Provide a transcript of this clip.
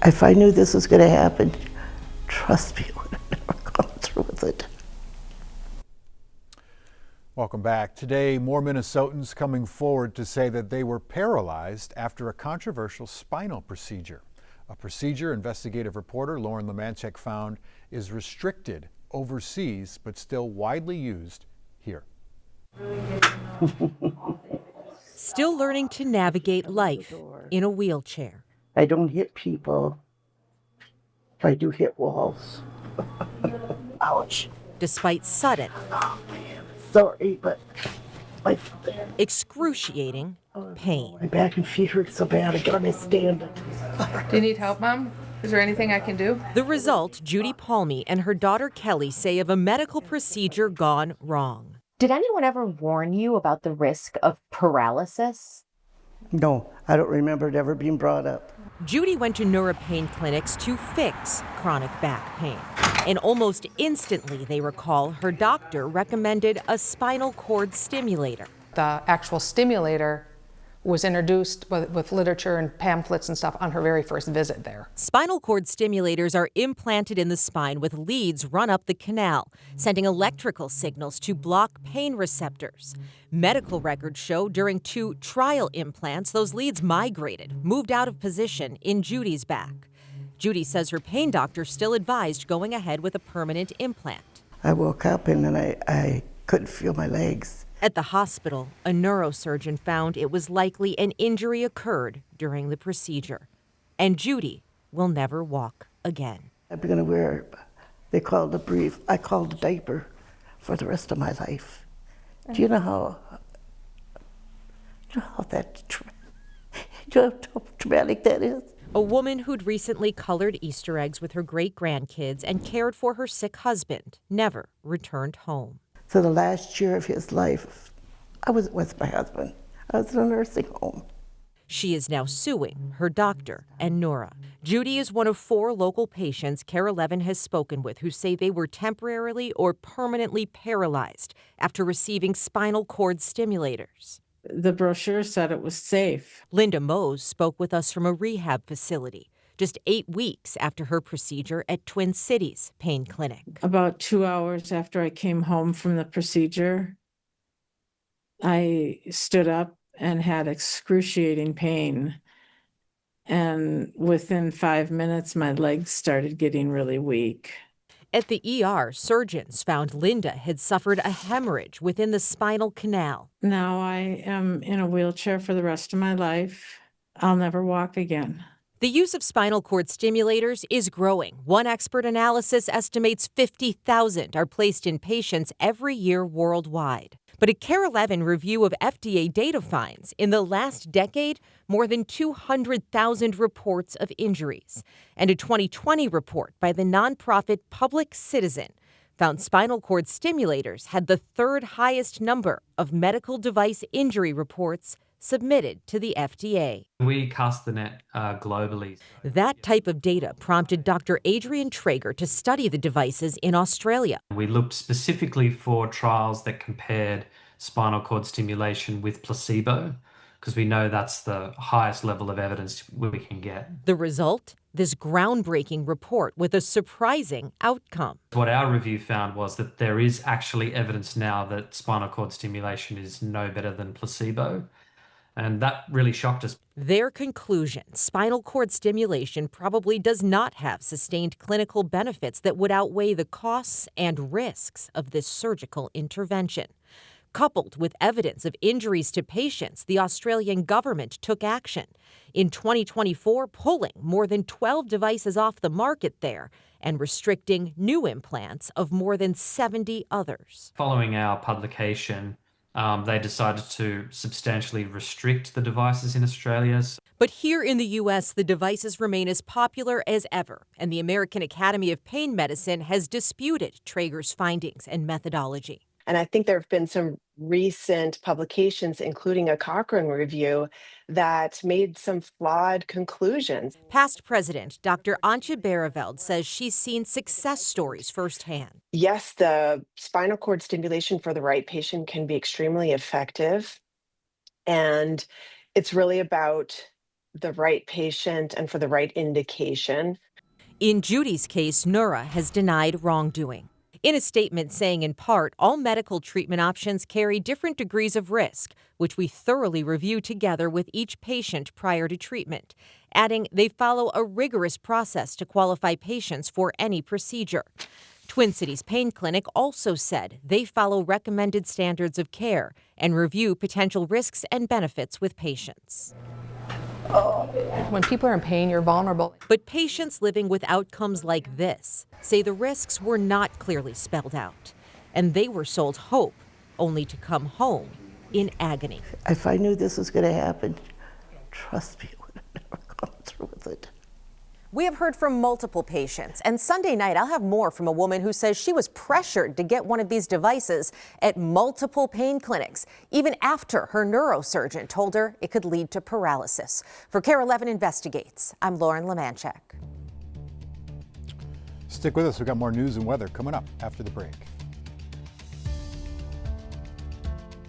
If I knew this was going to happen, trust me, I would have never gone through with it. Welcome back. Today, more Minnesotans coming forward to say that they were paralyzed after a controversial spinal procedure. A procedure investigative reporter Lauren Lemanchek found is restricted overseas but still widely used here. Still learning to navigate life in a wheelchair. I don't hit people, I do hit walls. Ouch. Despite sudden, Sorry, but my, excruciating pain. my back and feet hurt so bad I can hardly stand it. Do you need help, Mom? Is there anything I can do? The result, Judy Palmy and her daughter Kelly say of a medical procedure gone wrong. Did anyone ever warn you about the risk of paralysis? No, I don't remember it ever being brought up. Judy went to neuropain clinics to fix chronic back pain. And almost instantly, they recall, her doctor recommended a spinal cord stimulator. The actual stimulator was introduced with literature and pamphlets and stuff on her very first visit there. Spinal cord stimulators are implanted in the spine with leads run up the canal, sending electrical signals to block pain receptors. Medical records show during 2 trial implants, those leads migrated, moved out of position in Judy's back. Judy says her pain doctor still advised going ahead with a permanent implant. I woke up and then I couldn't feel my legs. At the hospital, a neurosurgeon found it was likely an injury occurred during the procedure. And Judy will never walk again. I'm going to wear, they call it a brief, I call it a diaper for the rest of my life. Do you know how traumatic that is? A woman who'd recently colored Easter eggs with her great-grandkids and cared for her sick husband never returned home. So the last year of his life, I wasn't with my husband. I was in a nursing home. She is now suing her doctor and Nora. Judy is one of 4 local patients KARE 11 has spoken with who say they were temporarily or permanently paralyzed after receiving spinal cord stimulators. The brochure said it was safe. Linda Mose spoke with us from a rehab facility just 8 weeks after her procedure at Twin Cities Pain Clinic. About 2 hours after I came home from the procedure, I stood up and had excruciating pain. And within 5 minutes, my legs started getting really weak. At the ER, surgeons found Linda had suffered a hemorrhage within the spinal canal. Now I am in a wheelchair for the rest of my life. I'll never walk again. The use of spinal cord stimulators is growing. One expert analysis estimates 50,000 are placed in patients every year worldwide. But a KARE 11 review of FDA data finds in the last decade, more than 200,000 reports of injuries. And a 2020 report by the nonprofit Public Citizen found spinal cord stimulators had the 3rd highest number of medical device injury reports submitted to the FDA. We cast the net globally. That type of data prompted Dr. Adrian Traeger to study the devices in Australia. We looked specifically for trials that compared spinal cord stimulation with placebo, because we know that's the highest level of evidence we can get. The result? This groundbreaking report with a surprising outcome. What our review found was that there is actually evidence now that spinal cord stimulation is no better than placebo. And that really shocked us. Their conclusion, spinal cord stimulation probably does not have sustained clinical benefits that would outweigh the costs and risks of this surgical intervention. Coupled with evidence of injuries to patients, the Australian government took action. In 2024, pulling more than 12 devices off the market there and restricting new implants of more than 70 others. Following our publication, they decided to substantially restrict the devices in Australia. But here in the U.S., the devices remain as popular as ever, and the American Academy of Pain Medicine has disputed Traeger's findings and methodology. And I think there have been some recent publications, including a Cochrane review, that made some flawed conclusions. Past president Dr. Antje Bareveld says she's seen success stories firsthand. Yes, the spinal cord stimulation for the right patient can be extremely effective. And it's really about the right patient and for the right indication. In Judy's case, Nura has denied wrongdoing. In a statement saying, in part, all medical treatment options carry different degrees of risk, which we thoroughly review together with each patient prior to treatment, adding they follow a rigorous process to qualify patients for any procedure. Twin Cities Pain Clinic also said they follow recommended standards of care and review potential risks and benefits with patients. When people are in pain, you're vulnerable. But patients living with outcomes like this say the risks were not clearly spelled out, and they were sold hope only to come home in agony. If I knew this was going to happen, trust me, I would have never gone through with it. We have heard from multiple patients, and Sunday night I'll have more from a woman who says she was pressured to get one of these devices at multiple pain clinics, even after her neurosurgeon told her it could lead to paralysis. For KARE 11 Investigates, I'm Lauren Lemanchek. Stick with us, we've got more news and weather coming up after the break.